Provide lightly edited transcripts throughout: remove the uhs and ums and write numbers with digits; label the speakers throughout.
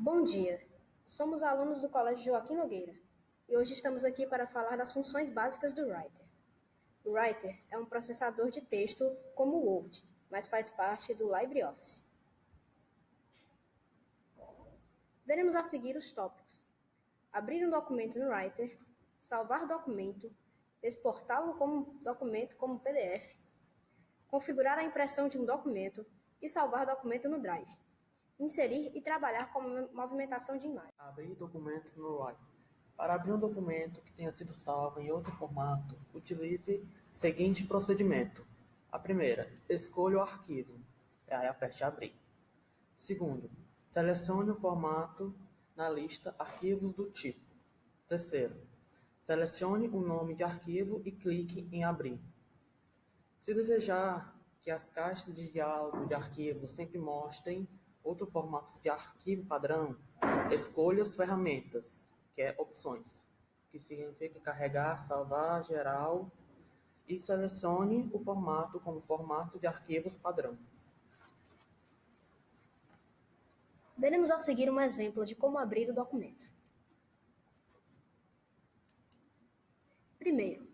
Speaker 1: Bom dia, somos alunos do Colégio Joaquim Nogueira e hoje estamos aqui para falar das funções básicas do Writer. O Writer é um processador de texto como o Word, mas faz parte do LibreOffice. Veremos a seguir os tópicos: abrir um documento no Writer, salvar documento, exportá-lo como documento como PDF, configurar a impressão de um documento e salvar documento no Drive, inserir e trabalhar com movimentação de imagem.
Speaker 2: Abrir documentos no Writer. Para abrir um documento que tenha sido salvo em outro formato, utilize o seguinte procedimento. A primeira, escolha o arquivo, aí aperte Abrir. Segundo, selecione o formato na lista Arquivos do tipo. Terceiro, selecione o nome de arquivo e clique em Abrir. Se desejar que as caixas de diálogo de arquivo sempre mostrem outro formato de arquivo padrão, escolha as ferramentas, que é Opções, que significa carregar, salvar, geral, e selecione o formato como formato de arquivos padrão.
Speaker 1: Veremos a seguir um exemplo de como abrir o documento. Primeiro,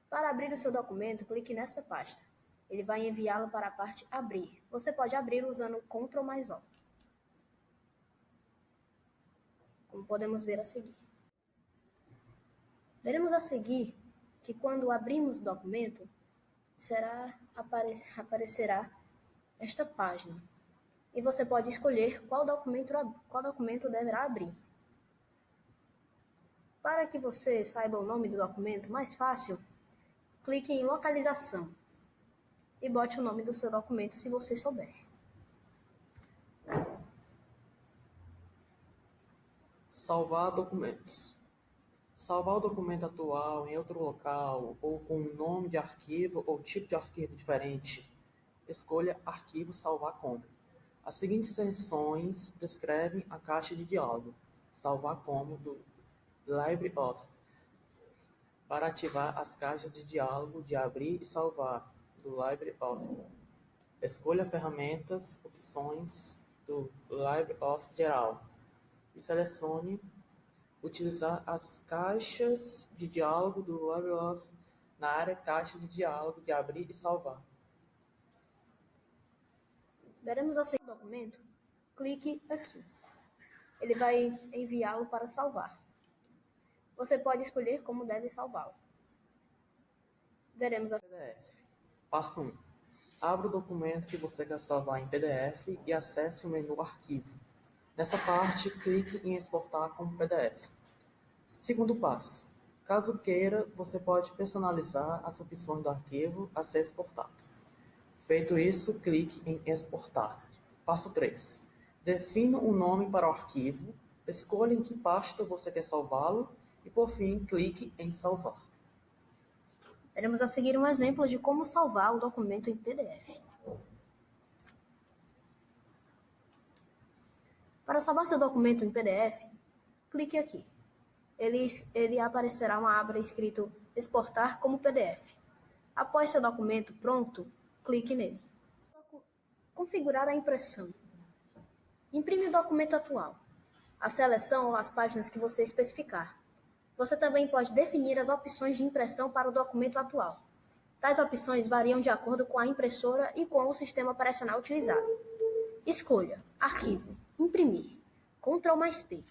Speaker 1: para abrir o seu documento, clique nesta pasta. Ele vai enviá-lo para a parte Abrir. Você pode abrir usando Ctrl+O, como podemos ver a seguir. Veremos a seguir que quando abrimos o documento, aparecerá esta página. E você pode escolher qual documento deverá abrir. Para que você saiba o nome do documento mais fácil, clique em Localização e bote o nome do seu documento se você souber.
Speaker 2: Salvar documentos. Salvar o documento atual em outro local ou com um nome de arquivo ou tipo de arquivo diferente, escolha Arquivo Salvar Como. As seguintes seções descrevem a caixa de diálogo Salvar Como do LibreOffice. Para ativar as caixas de diálogo de Abrir e Salvar do LibreOffice, escolha Ferramentas, Opções do LibreOffice Geral e selecione Utilizar as caixas de diálogo do LibreOffice na área Caixa de diálogo de Abrir e Salvar.
Speaker 1: Veremos a seguir o documento? Clique aqui. Ele vai enviá-lo para salvar. Você pode escolher como deve salvá-lo. Veremos a
Speaker 2: PDF. Passo 1. Abra o documento que você quer salvar em PDF e acesse o menu Arquivo. Nessa parte, clique em Exportar como PDF. Segundo passo. Caso queira, você pode personalizar as opções do arquivo a ser exportado. Feito isso, clique em Exportar. Passo 3. Defina um nome para o arquivo, escolha em que pasta você quer salvá-lo e, por fim, clique em Salvar.
Speaker 1: Veremos a seguir um exemplo de como salvar o documento em PDF. Para salvar seu documento em PDF, clique aqui. Ele aparecerá uma aba escrito Exportar como PDF. Após seu documento pronto, clique nele. Configurar a impressão. Imprime o documento atual. A seleção ou as páginas que você especificar. Você também pode definir as opções de impressão para o documento atual. Tais opções variam de acordo com a impressora e com o sistema operacional utilizado. Escolha Arquivo, Imprimir, Ctrl+P.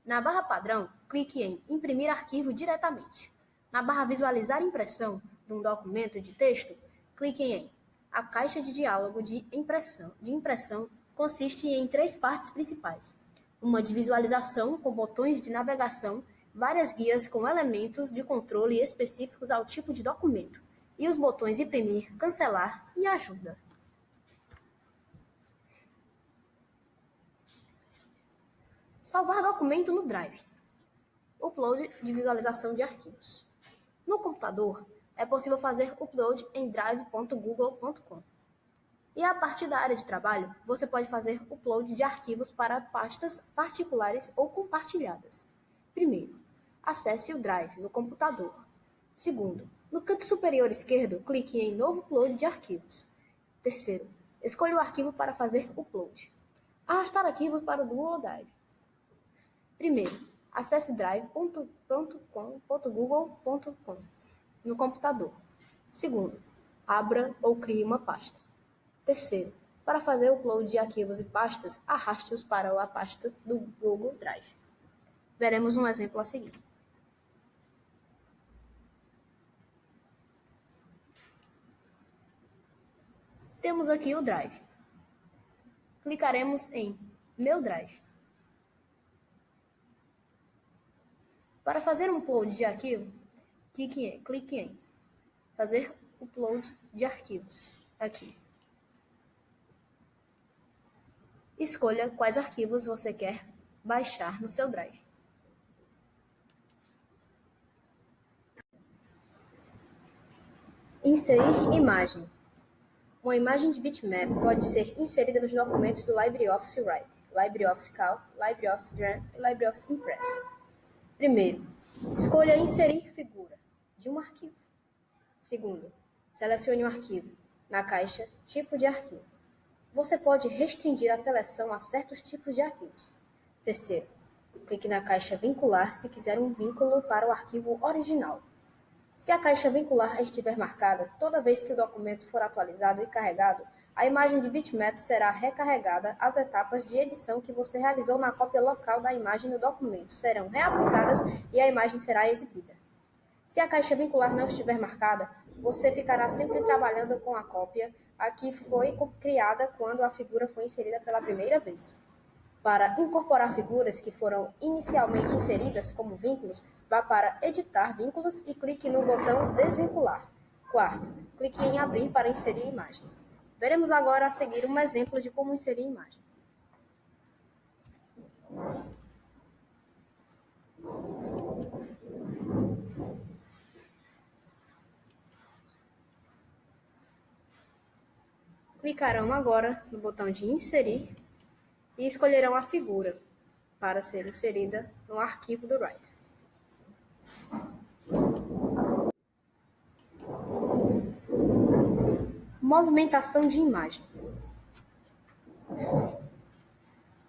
Speaker 1: Na barra padrão, clique em Imprimir arquivo diretamente. Na barra Visualizar impressão de um documento de texto, clique em A caixa de diálogo de impressão consiste em 3 partes principais. Uma de visualização com botões de navegação, várias guias com elementos de controle específicos ao tipo de documento, e os botões Imprimir, Cancelar e Ajuda. Salvar documento no Drive. Upload de visualização de arquivos. No computador, é possível fazer upload em drive.google.com. E a partir da área de trabalho, você pode fazer upload de arquivos para pastas particulares ou compartilhadas. Primeiro, acesse o Drive no computador. Segundo, no canto superior esquerdo, clique em Novo upload de arquivos. Terceiro, escolha o arquivo para fazer upload. Arrastar arquivos para o Google Drive. Primeiro, acesse drive.google.com no computador. Segundo, abra ou crie uma pasta. Terceiro, para fazer o upload de arquivos e pastas, arraste-os para a pasta do Google Drive. Veremos um exemplo a seguir. Temos aqui o Drive. Clicaremos em Meu Drive. Para fazer um upload de arquivo, clique em Fazer upload de arquivos, aqui. Escolha quais arquivos você quer baixar no seu Drive. Inserir imagem. Uma imagem de bitmap pode ser inserida nos documentos do LibreOffice Writer, LibreOffice Calc, LibreOffice Draw e LibreOffice Impress. Primeiro, escolha inserir figura de um arquivo. Segundo, selecione um arquivo na caixa Tipo de arquivo. Você pode restringir a seleção a certos tipos de arquivos. Terceiro, clique na caixa Vincular se quiser um vínculo para o arquivo original. Se a caixa vincular estiver marcada, toda vez que o documento for atualizado e carregado, a imagem de bitmap será recarregada, as etapas de edição que você realizou na cópia local da imagem no documento serão reaplicadas e a imagem será exibida. Se a caixa vincular não estiver marcada, você ficará sempre trabalhando com a cópia a que foi criada quando a figura foi inserida pela primeira vez. Para incorporar figuras que foram inicialmente inseridas como vínculos, vá para Editar vínculos e clique no botão Desvincular. Quarto, clique em Abrir para inserir imagem. Veremos agora a seguir um exemplo de como inserir imagem. Clicarão agora no botão de Inserir e escolherão a figura para ser inserida no arquivo do Writer. Movimentação de imagem.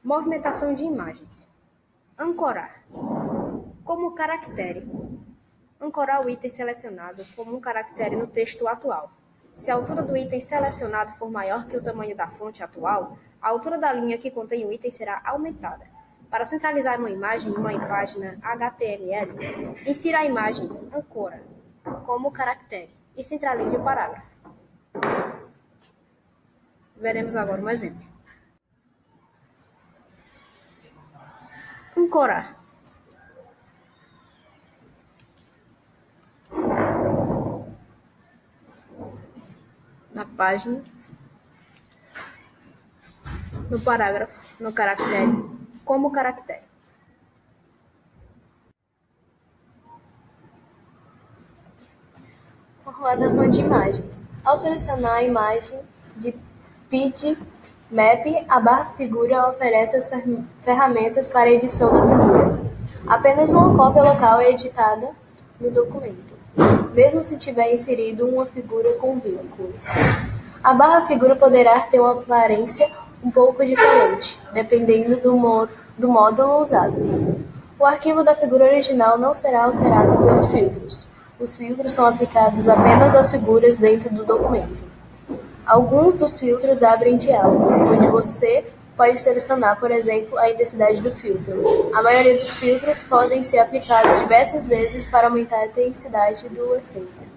Speaker 1: Movimentação de imagens. Ancorar. Como caractere. Ancorar o item selecionado como um caractere no texto atual. Se a altura do item selecionado for maior que o tamanho da fonte atual, a altura da linha que contém o item será aumentada. Para centralizar uma imagem em uma página HTML, insira a imagem Ancora como caractere e centralize o parágrafo. Veremos agora um exemplo. Ancorar. Na página, no parágrafo, no caractere, como caractere.
Speaker 3: Formatação de imagens. Ao selecionar a imagem de bitmap, a barra figura oferece as ferramentas para a edição da figura. Apenas uma cópia local é editada no documento, mesmo se tiver inserido uma figura com vínculo. A barra figura poderá ter uma aparência um pouco diferente, dependendo do módulo usado. O arquivo da figura original não será alterado pelos filtros. Os filtros são aplicados apenas às figuras dentro do documento. Alguns dos filtros abrem diálogos, onde você pode selecionar, por exemplo, a intensidade do filtro. A maioria dos filtros podem ser aplicados diversas vezes para aumentar a intensidade do efeito.